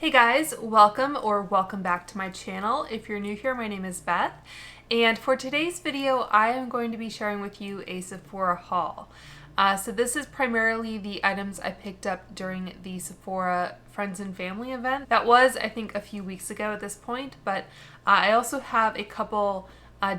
Hey guys, welcome back to my channel. If you're new here, my name is Beth, and for today's video, I am going to be sharing with you a Sephora haul. So this is primarily the items I picked up during the Sephora Friends and Family event. That was, I think, a few weeks ago at this point, but I also have a couple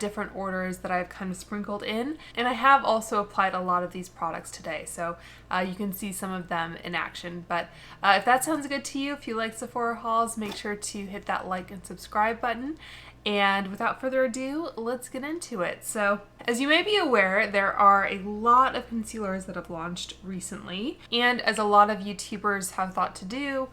different orders that I've kind of sprinkled in, and I have also applied a lot of these products today, so you can see some of them in action. But if that sounds good to you, if you like Sephora hauls, make sure to hit that like and subscribe button. And without further ado, let's get into it. So, as you may be aware, there are a lot of concealers that have launched recently, and as a lot of YouTubers have thought to do,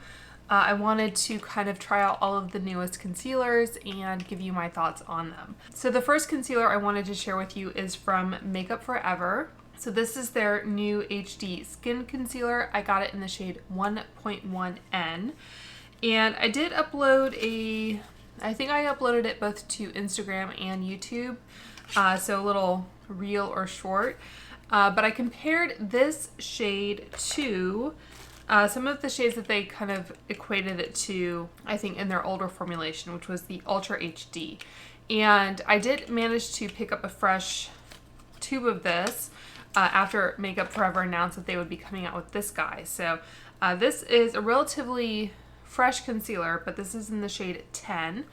I wanted to kind of try out all of the newest concealers and give you my thoughts on them. So the first concealer I wanted to share with you is from Makeup Forever. So this is their new HD Skin Concealer. I got it in the shade 1.1N. And I did upload I think I uploaded it both to Instagram and YouTube. So a little reel or short. But I compared this shade to some of the shades that they kind of equated it to, I think, in their older formulation, which was the Ultra HD. And I did manage to pick up a fresh tube of this after Makeup Forever announced that they would be coming out with this guy. So this is a relatively fresh concealer, but this is in the shade 10.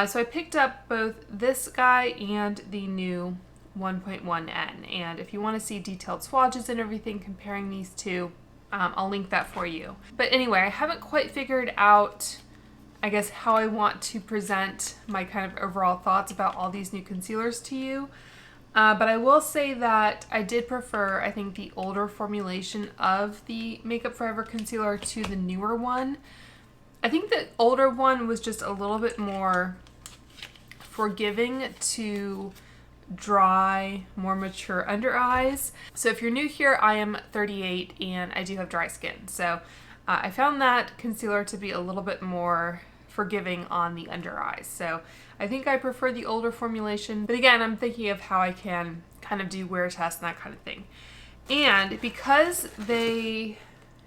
So I picked up both this guy and the new 1.1N. And if you want to see detailed swatches and everything comparing these two, I'll link that for you. But anyway, I haven't quite figured out, I guess, how I want to present my kind of overall thoughts about all these new concealers to you. But I will say that I did prefer, I think, the older formulation of the Makeup Forever concealer to the newer one. I think the older one was just a little bit more forgiving to dry, more mature under eyes. So if you're new here, I am 38 and I do have dry skin. So I found that concealer to be a little bit more forgiving on the under eyes. So I think I prefer the older formulation. But again, I'm thinking of how I can kind of do wear tests and that kind of thing. And because they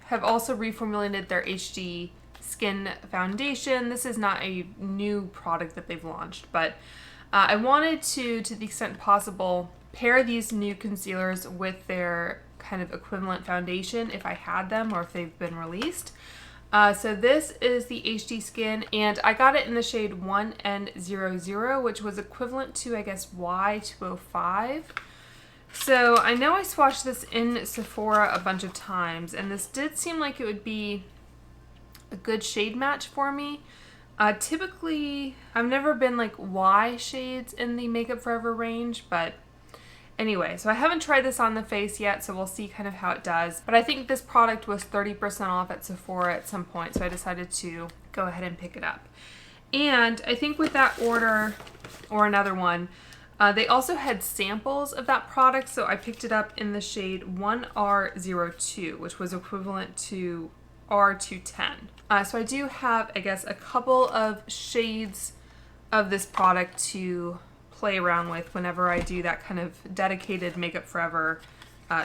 have also reformulated their HD Skin Foundation, this is not a new product that they've launched, but I wanted to the extent possible, pair these new concealers with their kind of equivalent foundation if I had them or if they've been released. So this is the HD Skin, and I got it in the shade 1N00, which was equivalent to, I guess, Y205. So I know I swatched this in Sephora a bunch of times, and this did seem like it would be a good shade match for me. Typically, I've never been like Y shades in the Makeup Forever range, but anyway, so I haven't tried this on the face yet, so we'll see kind of how it does. But I think this product was 30% off at Sephora at some point, so I decided to go ahead and pick it up. And I think with that order, or another one, they also had samples of that product, so I picked it up in the shade 1R02, which was equivalent to R210. So I do have, I guess, a couple of shades of this product to play around with whenever I do that kind of dedicated Makeup Forever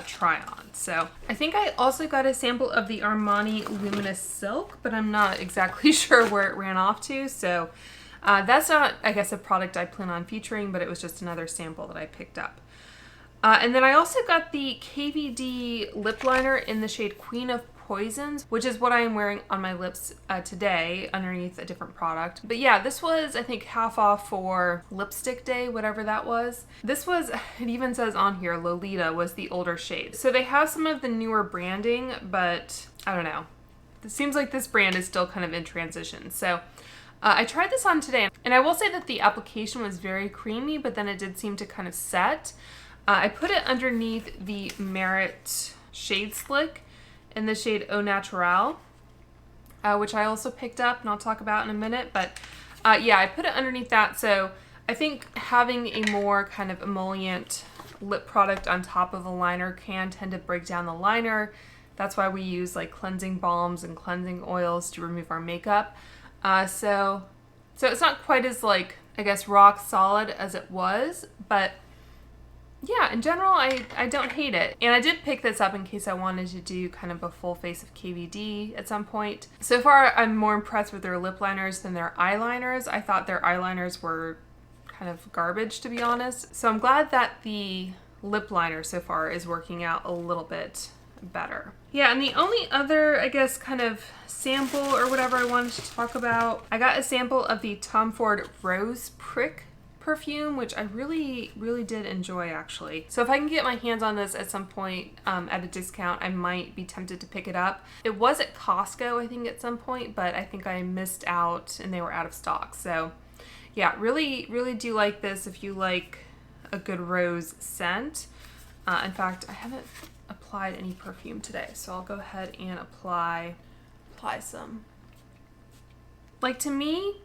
try on. So I think I also got a sample of the Armani Luminous Silk, but I'm not exactly sure where it ran off to. So that's not, I guess, a product I plan on featuring, but it was just another sample that I picked up. And then I also got the KVD Lip Liner in the shade Queen of Poisons, which is what I am wearing on my lips today underneath a different product. But yeah, this was, I think, half off for lipstick day, whatever that was. This was, it even says on here, Lolita was the older shade. So they have some of the newer branding, but I don't know. It seems like this brand is still kind of in transition. So I tried this on today, and I will say that the application was very creamy, but then it did seem to kind of set. I put it underneath the Merit Shade Slick in the shade Au Naturel, which I also picked up and I'll talk about in a minute. But yeah, I put it underneath that. So I think having a more kind of emollient lip product on top of a liner can tend to break down the liner. That's why we use like cleansing balms and cleansing oils to remove our makeup. So it's not quite as, like, I guess, rock solid as it was, but yeah, in general, I don't hate it. And I did pick this up in case I wanted to do kind of a full face of KVD at some point. So far, I'm more impressed with their lip liners than their eyeliners. I thought their eyeliners were kind of garbage, to be honest. So I'm glad that the lip liner so far is working out a little bit better. Yeah, and the only other, I guess, kind of sample or whatever I wanted to talk about, I got a sample of the Tom Ford Rose Prick perfume, which I really did enjoy, actually. So if I can get my hands on this at some point at a discount, I might be tempted to pick it up. It was at Costco, I think, at some point, but I think I missed out and they were out of stock. So yeah, really do like this if you like a good rose scent. In fact, I haven't applied any perfume today, so I'll go ahead and apply some. Like, to me,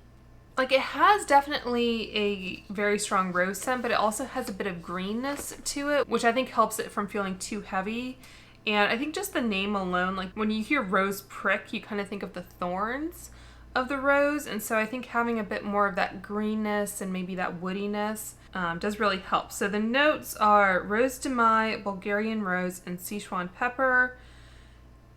like, it has definitely a very strong rose scent, but it also has a bit of greenness to it, which I think helps it from feeling too heavy. And I think just the name alone, like when you hear Rose Prick, you kind of think of the thorns of the rose. And so I think having a bit more of that greenness and maybe that woodiness does really help. So the notes are Rose de Mai, Bulgarian rose, and Sichuan pepper.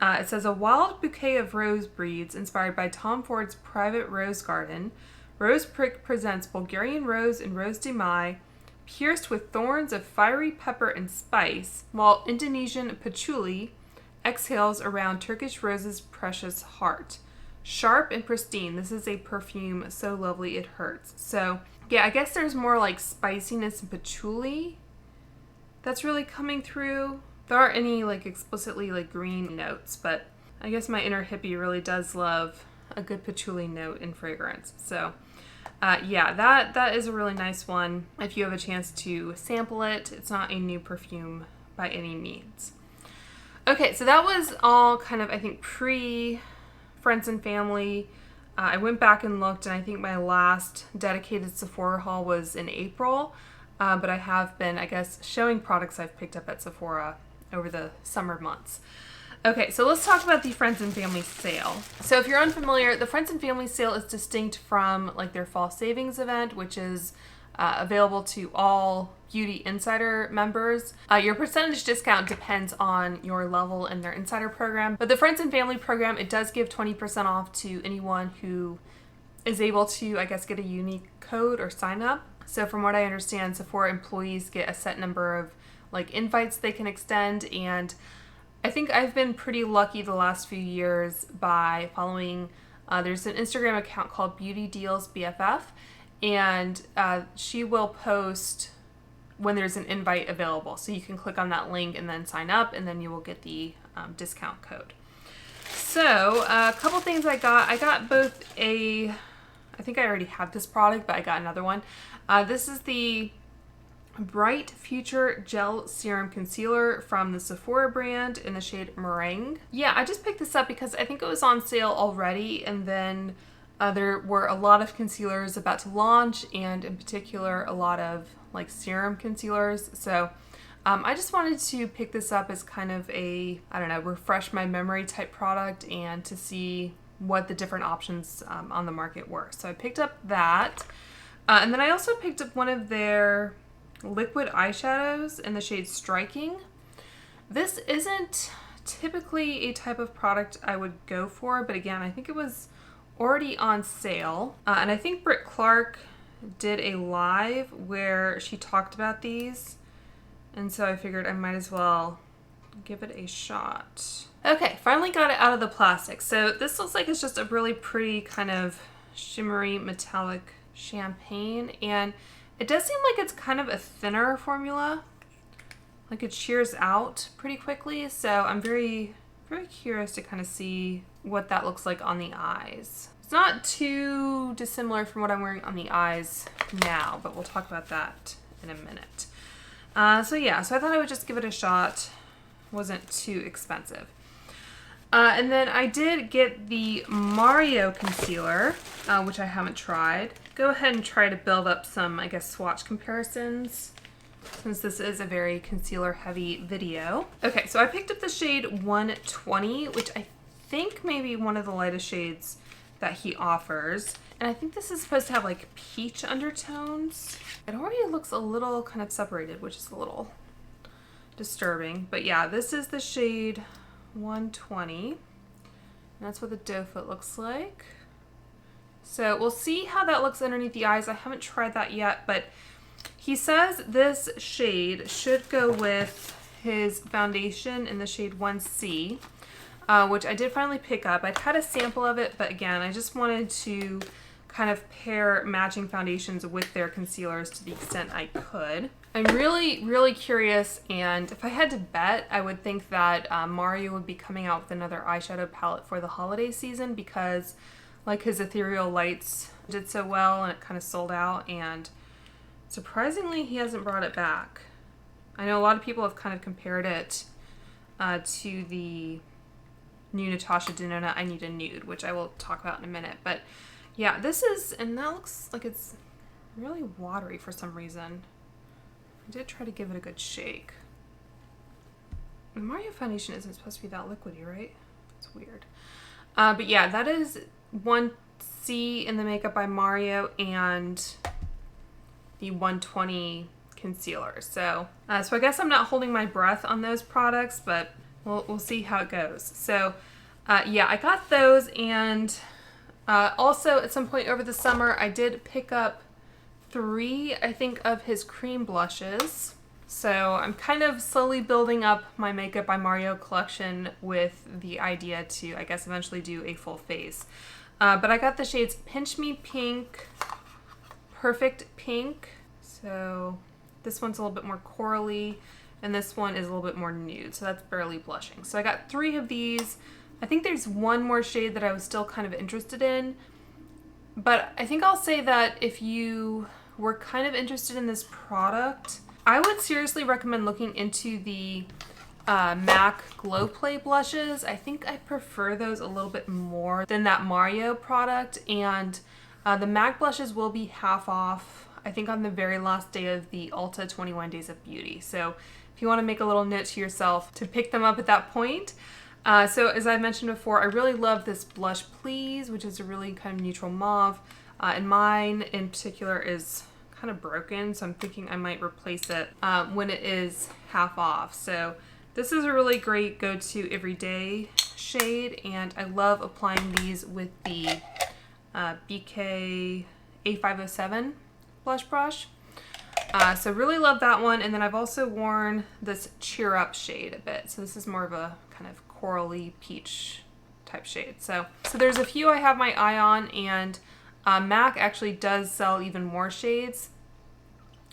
It says a wild bouquet of rose breeds inspired by Tom Ford's private rose garden. Rose Prick presents Bulgarian rose and Rose de Mai, pierced with thorns of fiery pepper and spice, while Indonesian patchouli exhales around Turkish rose's precious heart. Sharp and pristine, this is a perfume so lovely it hurts. So yeah, I guess there's more like spiciness and patchouli that's really coming through. There aren't any like explicitly like green notes, but I guess my inner hippie really does love a good patchouli note in fragrance. So yeah, that is a really nice one if you have a chance to sample it. It's not a new perfume by any means. Okay, so that was all kind of, I think, pre-Friends and Family. I went back and looked, and I think my last dedicated Sephora haul was in April, but I have been, I guess, showing products I've picked up at Sephora over the summer months. Okay, so let's talk about the Friends and Family sale. So if you're unfamiliar, the Friends and Family sale is distinct from like their fall savings event, which is available to all Beauty Insider members. Your percentage discount depends on your level in their Insider program, but the Friends and Family program, it does give 20% off to anyone who is able to, I guess, get a unique code or sign up. So from what I understand, Sephora employees get a set number of like invites they can extend, and I think I've been pretty lucky the last few years by following, there's an Instagram account called Beauty Deals BFF, and she will post when there's an invite available. So you can click on that link and then sign up, and then you will get the discount code. So a couple things I got both I think I already have this product, but I got another one. This is the Bright Future Gel Serum Concealer from the Sephora brand in the shade Meringue. Yeah, I just picked this up because I think it was on sale already, and then there were a lot of concealers about to launch, and in particular a lot of like serum concealers. So I just wanted to pick this up as kind of a, I don't know, refresh my memory type product and to see what the different options on the market were. So I picked up that. And then I also picked up one of their liquid eyeshadows in the shade Striking. This isn't typically a type of product I would go for, but again, I think it was already on sale. And I think Britt Clark did a live where she talked about these, and so I figured I might as well give it a shot. Okay, finally got it out of the plastic. So this looks like it's just a really pretty kind of shimmery metallic champagne, and it does seem like it's kind of a thinner formula, like it shears out pretty quickly. So I'm very curious to kind of see what that looks like on the eyes. It's not too dissimilar from what I'm wearing on the eyes now, but we'll talk about that in a minute. So yeah, so I thought I would just give it a shot. Wasn't too expensive. And then I did get the Mario concealer, which I haven't tried. Go ahead and try to build up some, I guess, swatch comparisons, since this is a very concealer heavy video. Okay, so I picked up the shade 120, which I think may be one of the lightest shades that he offers. And I think this is supposed to have like peach undertones. It already looks a little kind of separated, which is a little disturbing. But yeah, this is the shade 120. And that's what the doe foot looks like. So we'll see how that looks underneath the eyes. I haven't tried that yet, but he says this shade should go with his foundation in the shade 1C, which I did finally pick up. I'd had a sample of it, but again, I just wanted to kind of pair matching foundations with their concealers to the extent I could. I'm really, really curious, and if I had to bet, I would think that Mario would be coming out with another eyeshadow palette for the holiday season, because like his Ethereal Lights did so well and it kind of sold out, and surprisingly he hasn't brought it back. I know a lot of people have kind of compared it to the new Natasha Denona I Need a Nude, which I will talk about in a minute. But yeah, this is, and that looks like it's really watery for some reason. I did try to give it a good shake. The Mario foundation isn't supposed to be that liquidy, right? It's weird. But yeah, that is 1C in the Makeup by Mario and the 120 concealer. So I guess I'm not holding my breath on those products, but we'll see how it goes. So yeah, I got those, and also at some point over the summer I did pick up 3, I think, of his cream blushes. So I'm kind of slowly building up my Makeup by Mario collection with the idea to, I guess, eventually do a full face. But I got the shades Pinch Me Pink, Perfect Pink. So this one's a little bit more corally, and this one is a little bit more nude, so that's barely blushing. So I got 3 of these. I think there's one more shade that I was still kind of interested in, but I think I'll say that if you were kind of interested in this product, I would seriously recommend looking into the MAC Glow Play blushes. I think I prefer those a little bit more than that Mario product, and the MAC blushes will be half off, I think, on the very last day of the Ulta 21 Days of Beauty. So if you want to make a little note to yourself to pick them up at that point. So as I mentioned before, I really love this blush Please, which is a really kind of neutral mauve. And mine in particular is kind of broken, so I'm thinking I might replace it when it is half off. So this is a really great go-to everyday shade, and I love applying these with the BK A507 blush brush. So really love that one. And then I've also worn this Cheer Up shade a bit. So this is more of a kind of corally peach type shade. So there's a few I have my eye on, and MAC actually does sell even more shades.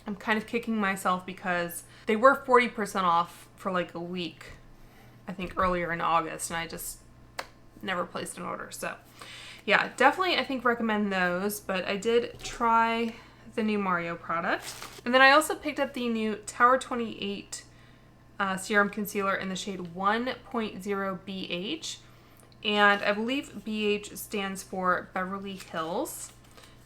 I'm kind of kicking myself because they were 40% off for like a week, I think earlier in August, and I just never placed an order. So yeah, definitely I think recommend those, but I did try the new Mario product. And then I also picked up the new Tower 28 Serum Concealer in the shade 1.0 BH. And I believe BH stands for Beverly Hills.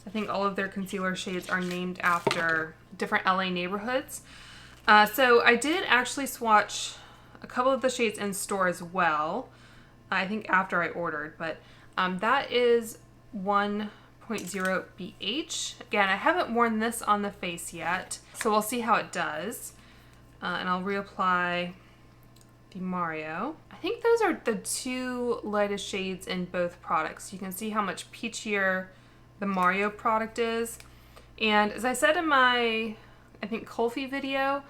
I think all of their concealer shades are named after different LA neighborhoods. So I did actually swatch a couple of the shades in store as well, I think after I ordered, but that is 1.0 BH. Again, I haven't worn this on the face yet, so we'll see how it does. And I'll reapply the Mario. I think those are the 2 lightest shades in both products. You can see how much peachier the Mario product is. And as I said in my, I think, Kulfi video,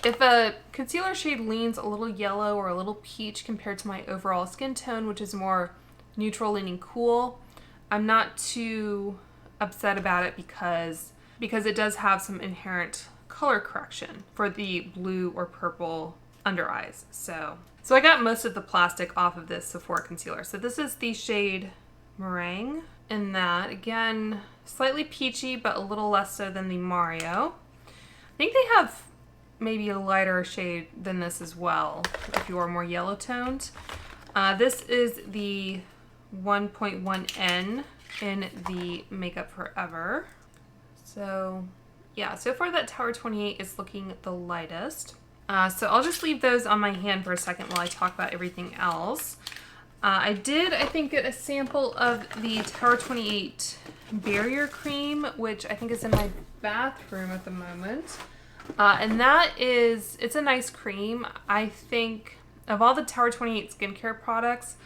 if a concealer shade leans a little yellow or a little peach compared to my overall skin tone, which is more neutral leaning cool, I'm not too upset about it because it does have some inherent color correction for the blue or purple under eyes. So I got most of the plastic off of this Sephora concealer. So this is the shade Meringue in that. Again, slightly peachy, but a little less so than the Mario. I think they have maybe a lighter shade than this as well, if you are more yellow toned. This is the 1.1N in the Makeup Forever. So yeah, so far that Tower 28 is looking the lightest. So I'll just leave those on my hand for a second while I talk about everything else. I did, I think, get a sample of the Tower 28 Barrier Cream, which I think is in my bathroom at the moment. And that is, it's a nice cream. I think of all the Tower 28 skincare products,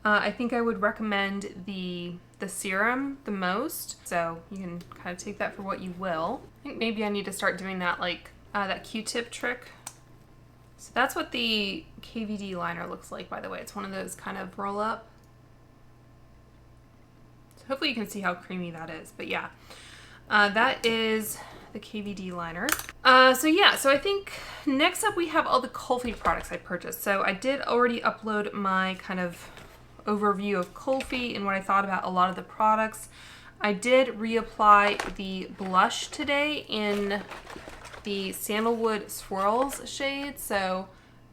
I think I would recommend the serum the most. So you can kind of take that for what you will. I think maybe I need to start doing that, like that Q-tip trick. So that's what the KVD liner looks like, by the way. It's one of those kind of roll up. So hopefully you can see how creamy that is. But yeah, that is the KVD liner. So yeah, so I think next up we have all the Kulfi products I purchased. So I did already upload my kind of overview of Kulfi and what I thought about a lot of the products. I did reapply the blush today in the Sandalwood Swirls shade. So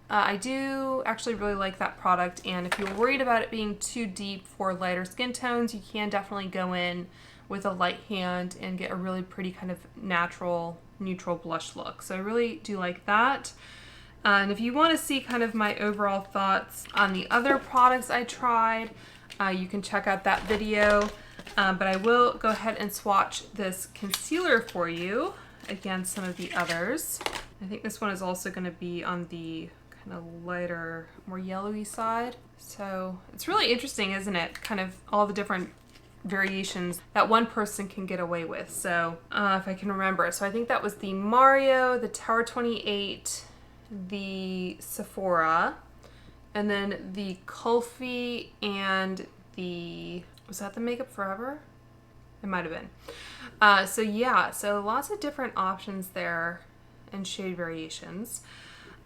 I do actually really like that product. And if you're worried about it being too deep for lighter skin tones, you can definitely go in with a light hand and get a really pretty kind of natural, neutral blush look. So I really do like that. And if you want to see kind of my overall thoughts on the other products I tried, you can check out that video. But I will go ahead and swatch this concealer for you against some of the others. I think this one is also going to be on the kind of lighter, more yellowy side. So it's really interesting, isn't it? Kind of all the different variations that one person can get away with. So if I can remember. So I think that was the Mario, the Tower 28, the Sephora, and then the Kulfi, and the, was that the Makeup Forever? It might have been. So yeah, so lots of different options there and shade variations.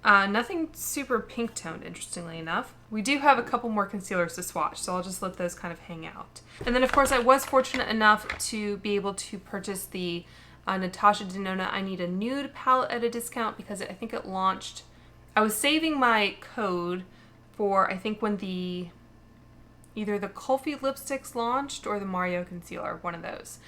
Nothing super pink toned, interestingly enough. We do have a couple more concealers to swatch, so I'll just let those kind of hang out. And then of course I was fortunate enough to be able to purchase the Natasha Denona I Need a Nude palette at a discount because I think it launched, I was saving my code for, I think when the, either the Kulfi lipsticks launched or the Mario concealer, one of those.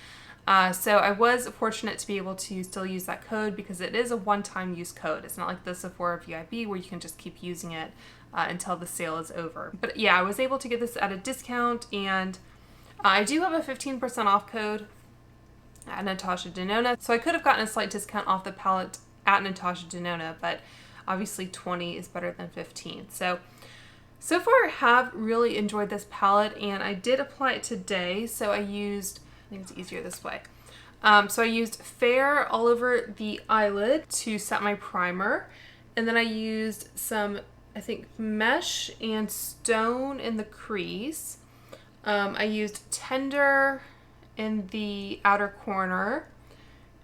So I was fortunate to be able to still use that code because it is a one-time use code. It's not like the Sephora VIB where you can just keep using it until the sale is over. But yeah, I was able to get this at a discount, and I do have a 15% off code at Natasha Denona. So I could have gotten a slight discount off the palette at Natasha Denona, but obviously 20 is better than 15. So far I have really enjoyed this palette, and I did apply it today. So I used, I think it's easier this way. So I used Fair all over the eyelid to set my primer. And then I used some, I think, Mesh and Stone in the crease. I used Tender in the outer corner.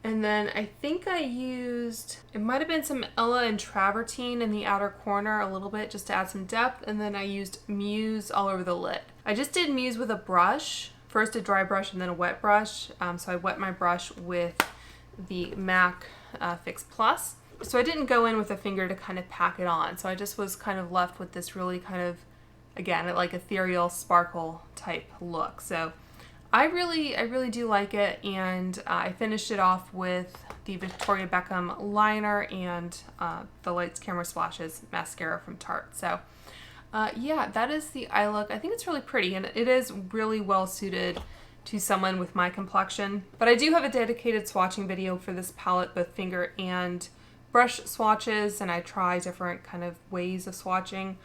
And then I think I used, it might have been some Ella and Travertine in the outer corner a little bit just to add some depth. And then I used Muse all over the lid. I just did Muse with a brush. First a dry brush and then a wet brush. So I wet my brush with the MAC Fix Plus. So I didn't go in with a finger to kind of pack it on. So I just was kind of left with this really kind of, again, like ethereal sparkle type look. So I really do like it, and I finished it off with the Victoria Beckham liner and the Lights Camera Splashes mascara from Tarte. So yeah, that is the eye look. I think it's really pretty, and it is really well suited to someone with my complexion. But I do have a dedicated swatching video for this palette, both finger and brush swatches, and I try different kind of ways of swatching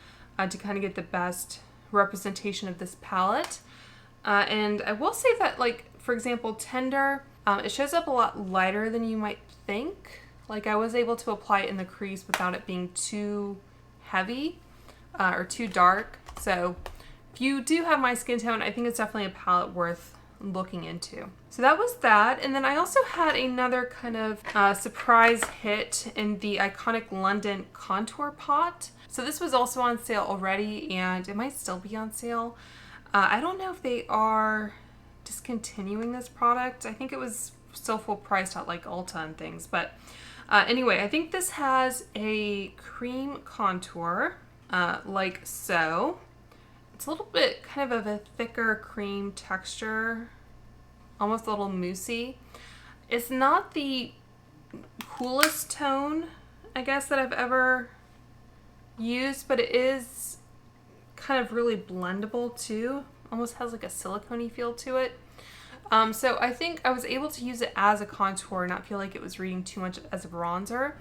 to kind of get the best representation of this palette. And I will say that, like, for example, Tender, it shows up a lot lighter than you might think. Like, I was able to apply it in the crease without it being too heavy or too dark. So if you do have my skin tone, I think it's definitely a palette worth looking into. So that was that. And then I also had another kind of surprise hit in the iconic London contour pot. So this was also on sale already, and it might still be on sale. I don't know if they are discontinuing this product. I think it was still full priced at like Ulta and things. But anyway, I think this has a cream contour like so. It's a little bit kind of a thicker cream texture, almost a little moussey. It's not the coolest tone, I guess, that I've ever used, but it is kind of really blendable too. Almost has like a silicone-y feel to it. So I think I was able to use it as a contour, not feel like it was reading too much as a bronzer.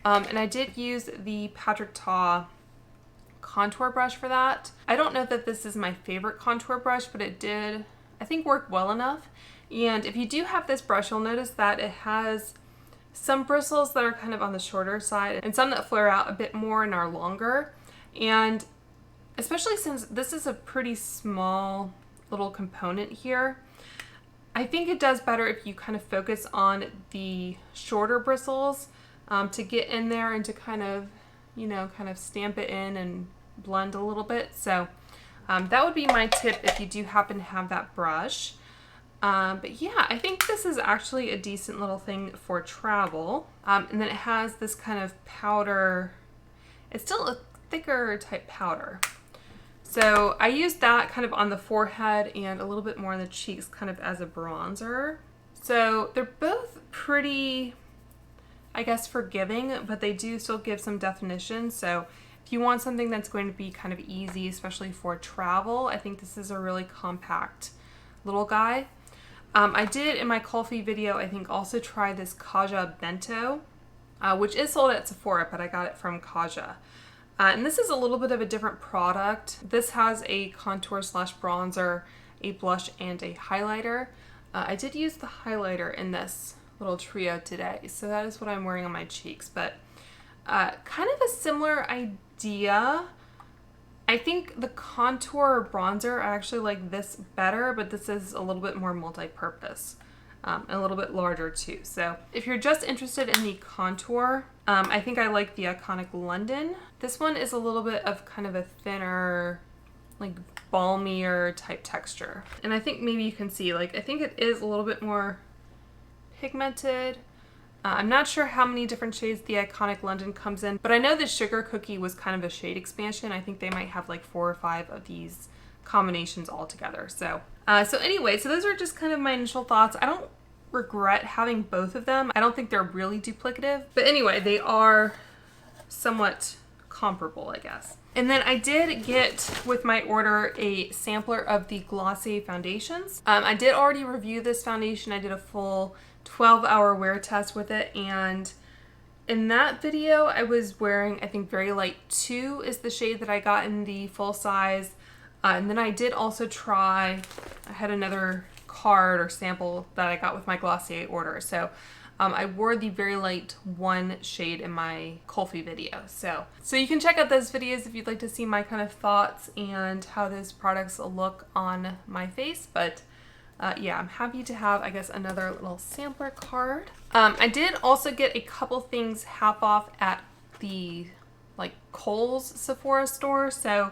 And I did use the Patrick Ta contour brush for that. I don't know that this is my favorite contour brush, but it did, I think, work well enough. And if you do have this brush, you'll notice that it has some bristles that are kind of on the shorter side and some that flare out a bit more and are longer. And especially since this is a pretty small little component here, I think it does better if you kind of focus on the shorter bristles to get in there and to kind of, you know, kind of stamp it in and blend a little bit. So that would be my tip if you do happen to have that brush. But yeah, I think this is actually a decent little thing for travel. And then it has this kind of powder. It's still a thicker type powder. So I used that kind of on the forehead and a little bit more on the cheeks kind of as a bronzer. So they're both pretty, I guess, forgiving, but they do still give some definition. So if you want something that's going to be kind of easy, especially for travel, I think this is a really compact little guy. I did in my Kulfi video, I think, also try this Kaja Bento, which is sold at Sephora, but I got it from Kaja. And this is a little bit of a different product. This has a contour slash bronzer, a blush, and a highlighter. I did use the highlighter in this little trio today, so that is what I'm wearing on my cheeks, but kind of a similar idea. I think the contour bronzer, I actually like this better, but this is a little bit more multi-purpose. A little bit larger too. So if you're just interested in the contour, I think I like the Iconic London. This one is a little bit of kind of a thinner, like balmier type texture. And I think maybe you can see, like, I think it is a little bit more pigmented. I'm not sure how many different shades the Iconic London comes in, but I know the Sugar Cookie was kind of a shade expansion. I think they might have like 4 or 5 of these combinations all together. So anyway, so those are just kind of my initial thoughts. I don't regret having both of them. I don't think they're really duplicative, but anyway, they are somewhat comparable, I guess. And then I did get with my order a sampler of the Glossier foundations. I did already review this foundation. I did a full 12-hour wear test with it, and in that video I was wearing, I think, Very Light 2 is the shade that I got in the full size. And then I did also try, I had another card or sample that I got with my Glossier order. So I wore the Very Light 1 shade in my Kulfi video. So you can check out those videos if you'd like to see my kind of thoughts and how those products look on my face. But yeah, I'm happy to have, I guess, another little sampler card. I did also get a couple things half off at the like Kohl's Sephora store. So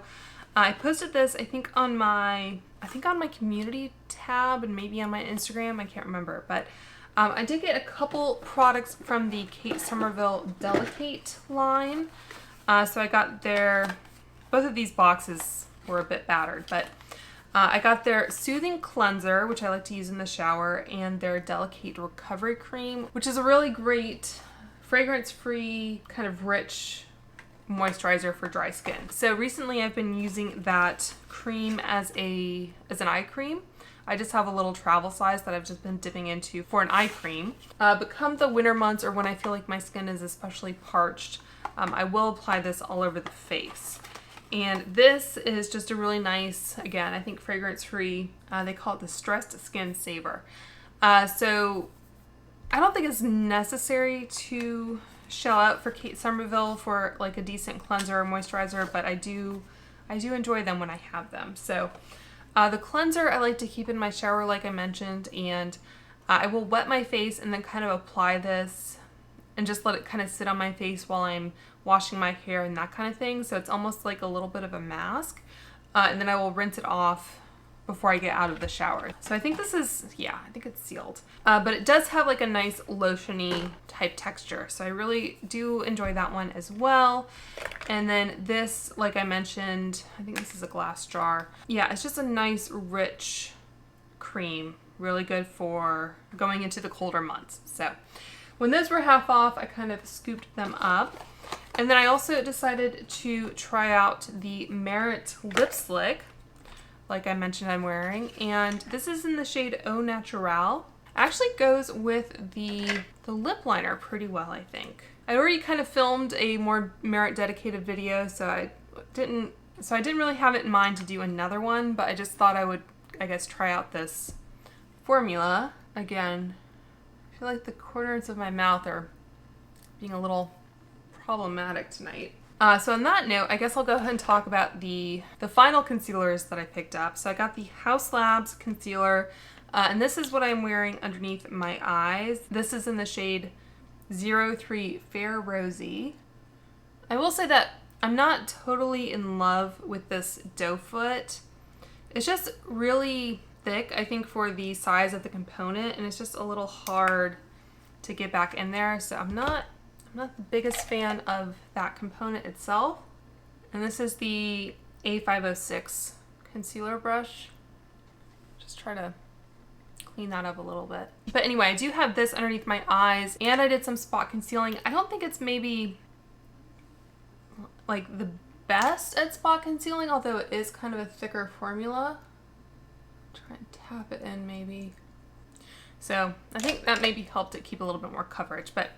I posted this, I think on my community tab and maybe on my Instagram, I can't remember, but I did get a couple products from the Kate Somerville Delikate line. So I got both of these boxes were a bit battered, but I got their Soothing Cleanser, which I like to use in the shower, and their Delikate Recovery Cream, which is a really great fragrance-free, kind of rich moisturizer for dry skin. So recently I've been using that cream as an eye cream. I just have a little travel size that I've just been dipping into for an eye cream. But come the winter months, or when I feel like my skin is especially parched, I will apply this all over the face. And this is just a really nice, again, I think fragrance-free, they call it the Stressed Skin Saver. So I don't think it's necessary to shell out for Kate Somerville for like a decent cleanser or moisturizer, but I do enjoy them when I have them. So the cleanser I like to keep in my shower, like I mentioned, and I will wet my face and then kind of apply this and just let it kind of sit on my face while I'm washing my hair and that kind of thing. So it's almost like a little bit of a mask. And then I will rinse it off before I get out of the shower. So I think this is, yeah, I think it's sealed. But it does have like a nice lotion-y type texture. So I really do enjoy that one as well. And then this, like I mentioned, I think this is a glass jar. Yeah, it's just a nice rich cream. Really good for going into the colder months. So when those were half off, I kind of scooped them up. And then I also decided to try out the Merit Lip Slick, like I mentioned I'm wearing. And this is in the shade Au Naturel. Actually goes with the lip liner pretty well, I think. I already kind of filmed a more Merit dedicated video, so I didn't really have it in mind to do another one, but I just thought I would, I guess, try out this formula. Again, I feel like the corners of my mouth are being a little problematic tonight. So on that note, I guess I'll go ahead and talk about the final concealers that I picked up. So I got the Haus Labs concealer, and this is what I'm wearing underneath my eyes. This is in the shade 03 Fair Rosy. I will say that I'm not totally in love with this doe foot. It's just really thick, I think, for the size of the component, and it's just a little hard to get back in there. So I'm not the biggest fan of that component itself. And this is the A506 concealer brush. Just try to clean that up a little bit. But anyway, I do have this underneath my eyes, and I did some spot concealing. I don't think it's maybe like the best at spot concealing, although it is kind of a thicker formula. Try and tap it in maybe. So I think that maybe helped it keep a little bit more coverage. But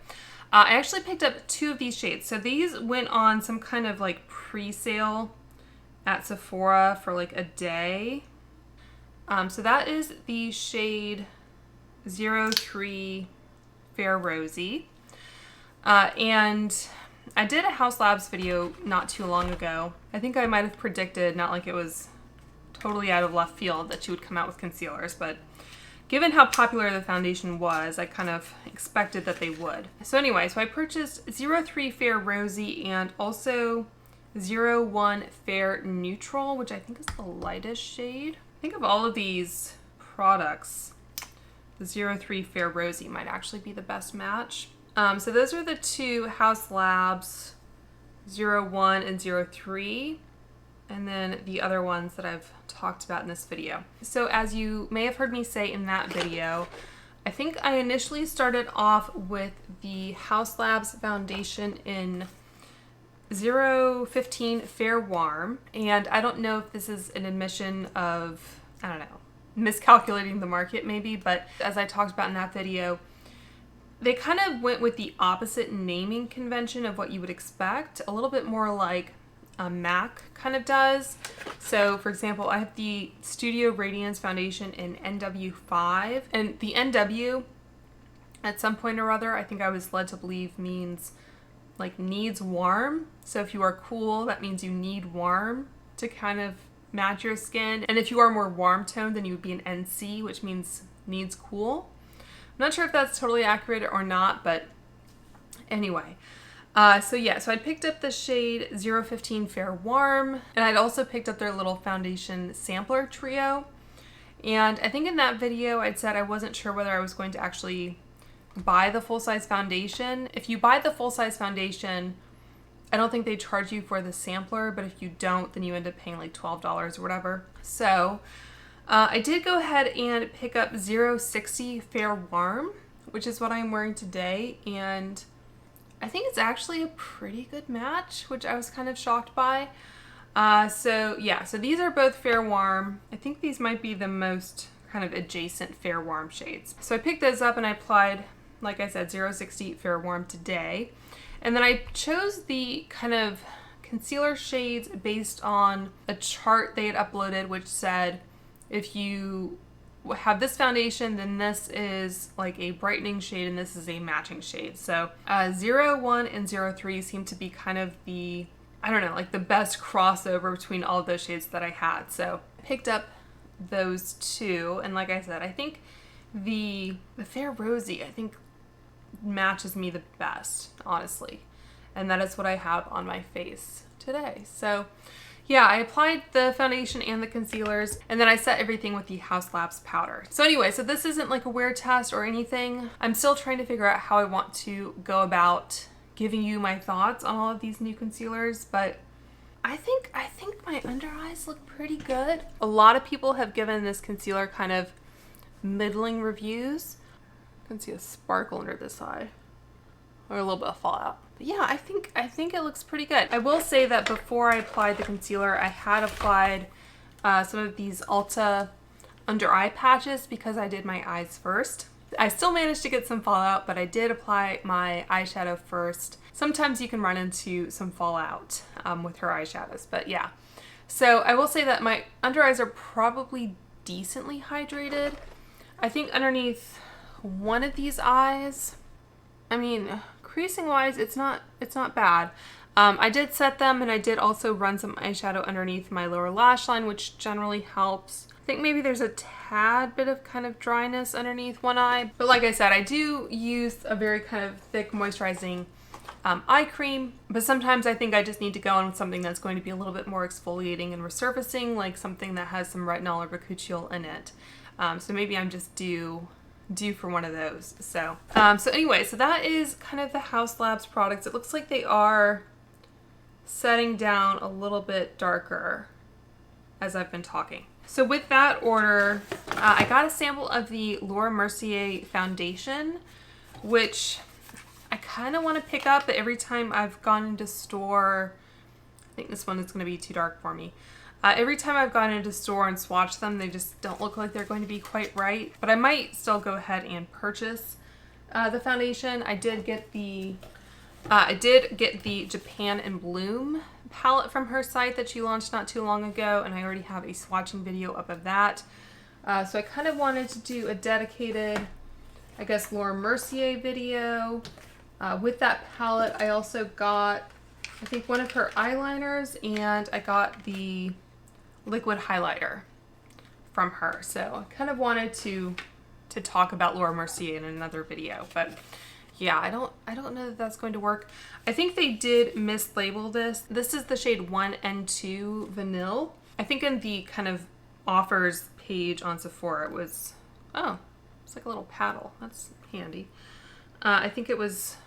I actually picked up 2 of these shades. So these went on some kind of like pre-sale at Sephora for like a day. So that is the shade 03 Fair Rosy. And I did a Haus Labs video not too long ago. I think I might have predicted, not like it was totally out of left field, that she would come out with concealers, but given how popular the foundation was, I kind of expected that they would. So anyway, so I purchased 03 Fair Rosy and also 01 Fair Neutral, which I think is the lightest shade. I think of all of these products, the 03 Fair Rosy might actually be the best match. So those are the 2 Haus Labs, 01 and 03. And then the other ones that I've talked about in this video. So as you may have heard me say in that video, I think I initially started off with the Haus Labs foundation in 015 Fair Warm. And I don't know if this is an admission of, I don't know, miscalculating the market maybe, but as I talked about in that video, they kind of went with the opposite naming convention of what you would expect, a little bit more like MAC kind of does. So for example, I have the Studio Radiance foundation in NW5, and the NW at some point or other, I think I was led to believe means like needs warm. So if you are cool, that means you need warm to kind of match your skin. And if you are more warm toned, then you would be an NC, which means needs cool. I'm not sure if that's totally accurate or not, but anyway. So yeah, so I picked up the shade 015 Fair Warm, and I'd also picked up their little foundation sampler trio. And I think in that video I'd said I wasn't sure whether I was going to actually buy the full-size foundation. If you buy the full-size foundation, I don't think they charge you for the sampler, but if you don't, then you end up paying like $12 or whatever. So I did go ahead and pick up 060 Fair Warm, which is what I'm wearing today, and I think it's actually a pretty good match, which I was kind of shocked by. So yeah, so these are both Fair Warm. I think these might be the most kind of adjacent Fair Warm shades. So I picked those up and I applied, like I said, 060 Fair Warm today. And then I chose the kind of concealer shades based on a chart they had uploaded, which said if you have this foundation, then this is like a brightening shade and this is a matching shade. So 01 and 03 seem to be kind of the, I don't know, like the best crossover between all of those shades that I had. So I picked up those 2, and like I said, I think the Fair Rosy, I think, matches me the best, honestly. And that is what I have on my face today. So yeah, I applied the foundation and the concealers, and then I set everything with the Haus Labs powder. So anyway, so this isn't like a wear test or anything. I'm still trying to figure out how I want to go about giving you my thoughts on all of these new concealers, but I think my under eyes look pretty good. A lot of people have given this concealer kind of middling reviews. You can see a sparkle under this eye. or a little bit of fallout. But yeah, I think it looks pretty good. I will say that before I applied the concealer, I had applied some of these Ulta under eye patches because I did my eyes first. I still managed to get some fallout, but I did apply my eyeshadow first. Sometimes you can run into some fallout with her eyeshadows, but yeah. So I will say that my under eyes are probably decently hydrated. I think underneath one of these eyes, I mean, creasing wise, it's not bad. I did set them, and I did also run some eyeshadow underneath my lower lash line, which generally helps. I think maybe there's a tad bit of kind of dryness underneath one eye. But like I said, I do use a very kind of thick moisturizing eye cream, but sometimes I think I just need to go on with something that's going to be a little bit more exfoliating and resurfacing, like something that has some retinol or bakuchiol in it. So maybe I'm just due for one of those. So anyway, so that is kind of the Haus Labs products. It looks like they are setting down a little bit darker as I've been talking. So with that order, I got a sample of the Laura Mercier foundation, which I kind of want to pick up, but every time I've gone into store, I think this one is going to be too dark for me. Every time I've gone into store and swatched them, they just don't look like they're going to be quite right. But I might still go ahead and purchase the foundation. I did get the Japan in Bloom palette from her site that she launched not too long ago, and I already have a swatching video up of that. So I kind of wanted to do a dedicated, I guess, Laura Mercier video with that palette. I also got, I think, one of her eyeliners, and I got the liquid highlighter from her. So I kind of wanted to talk about Laura Mercier in another video, but yeah, I don't know that that's going to work. I think they did mislabel this. This is the shade 1N2 Vanille. I think in the kind of offers page on Sephora it was, oh, it's like a little paddle. That's handy. I think it was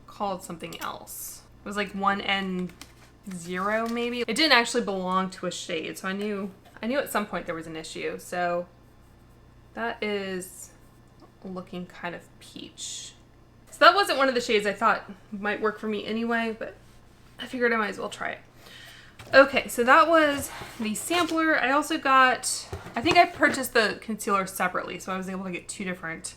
called something else. It was like 1N0 maybe. It didn't actually belong to a shade, so I knew at some point there was an issue. So that is looking kind of peach. So that wasn't one of the shades I thought might work for me anyway, but I figured I might as well try it. Okay, so that was the sampler. I also got, I think I purchased the concealer separately, so I was able to get two different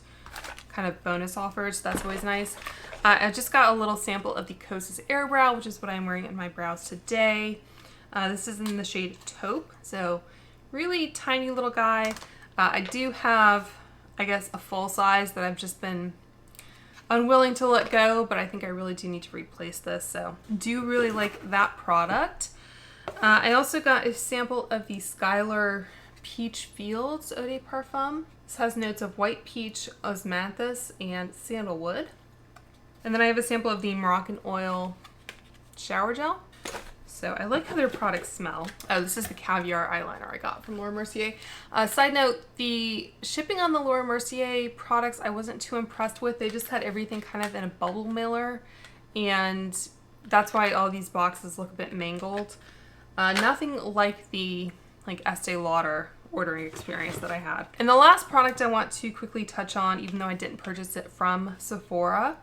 kind of bonus offers. That's always nice. I just got a little sample of the Kosas Air Brow, which is what I'm wearing in my brows today. This is in the shade Taupe, so really tiny little guy. I do have, I guess, a full size that I've just been unwilling to let go, but I think I really do need to replace this, so do really like that product. I also got a sample of the Skylar Peach Fields Eau de Parfum. This has notes of white peach, osmanthus, and sandalwood. And then I have a sample of the Moroccan Oil Shower Gel. So I like how their products smell. Oh, this is the Caviar eyeliner I got from Laura Mercier. Side note, the shipping on the Laura Mercier products I wasn't too impressed with. They just had everything kind of in a bubble mailer, and that's why all these boxes look a bit mangled. Nothing like the Estee Lauder ordering experience that I had. And the last product I want to quickly touch on, even though I didn't purchase it from Sephora,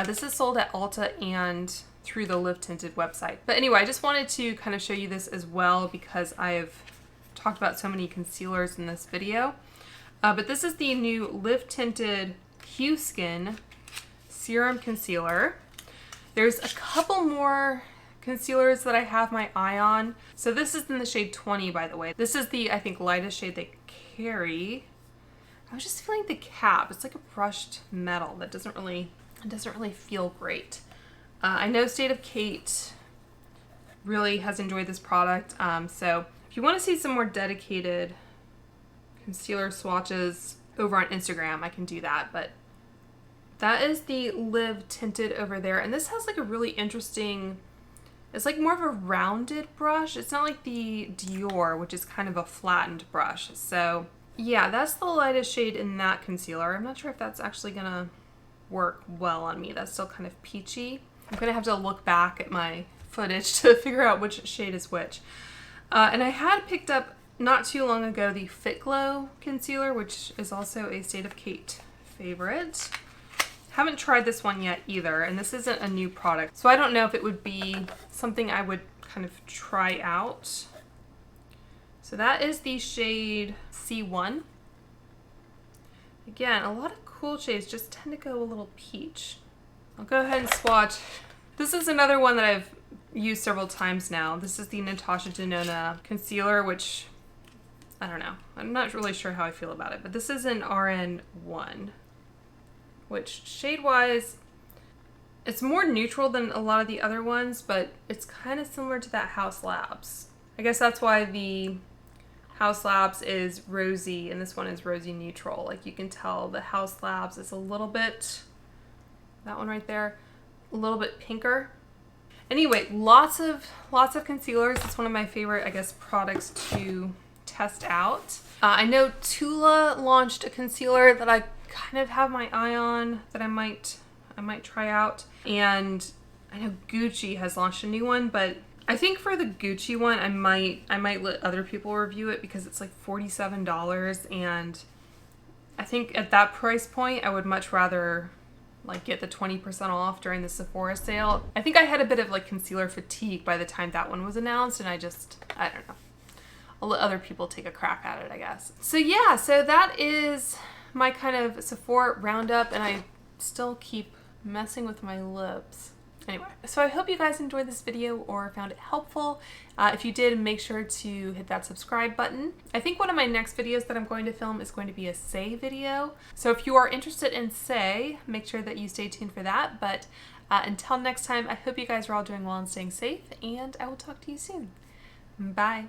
this is sold at Ulta and through the Live Tinted website. But anyway, I just wanted to kind of show you this as well because I've talked about so many concealers in this video. But this is the new Live Tinted Hue Skin Serum Concealer. There's a couple more concealers that I have my eye on. So this is in the shade 20, by the way. This is the, I think, lightest shade they carry. I was just feeling the cap. It's like a brushed metal that doesn't really feel great. I know State of Kate really has enjoyed this product, so if you want to see some more dedicated concealer swatches over on Instagram, I can do that, but that is the Live Tinted over there, and this has like a really interesting, it's like more of a rounded brush. It's not like the Dior, which is kind of a flattened brush. So yeah, that's the lightest shade in that concealer. I'm not sure if that's actually gonna work well on me. That's still kind of peachy. I'm gonna have to look back at my footage to figure out which shade is which. And I had picked up not too long ago the Fit Glow concealer, which is also a State of Kate favorite. Haven't tried this one yet either, and this isn't a new product, so I don't know if it would be something I would kind of try out. So that is the shade C1. Again, a lot of cool shades just tend to go a little peach. I'll go ahead and swatch. This is another one that I've used several times now. This is the Natasha Denona concealer, which, I don't know. I'm not really sure how I feel about it, but this is an RN1, which shade-wise, it's more neutral than a lot of the other ones, but it's kind of similar to that Haus Labs. I guess that's why the Haus Labs is rosy and this one is rosy neutral. Like you can tell the Haus Labs is a little bit, that one right there, a little bit pinker. Anyway, lots of concealers. It's one of my favorite, I guess, products to test out. I know Tula launched a concealer that I kind of have my eye on that I might try out. And I know Gucci has launched a new one, but I think for the Gucci one, I might let other people review it because it's like $47, and I think at that price point, I would much rather like get the 20% off during the Sephora sale. I think I had a bit of like concealer fatigue by the time that one was announced, and I don't know. I'll let other people take a crack at it, I guess. So yeah, so that is my kind of Sephora roundup, and I still keep messing with my lips. Anyway, so I hope you guys enjoyed this video or found it helpful. If you did, make sure to hit that subscribe button. I think one of my next videos that I'm going to film is going to be a Say video. So if you are interested in Say, make sure that you stay tuned for that. But until next time, I hope you guys are all doing well and staying safe, and I will talk to you soon. Bye.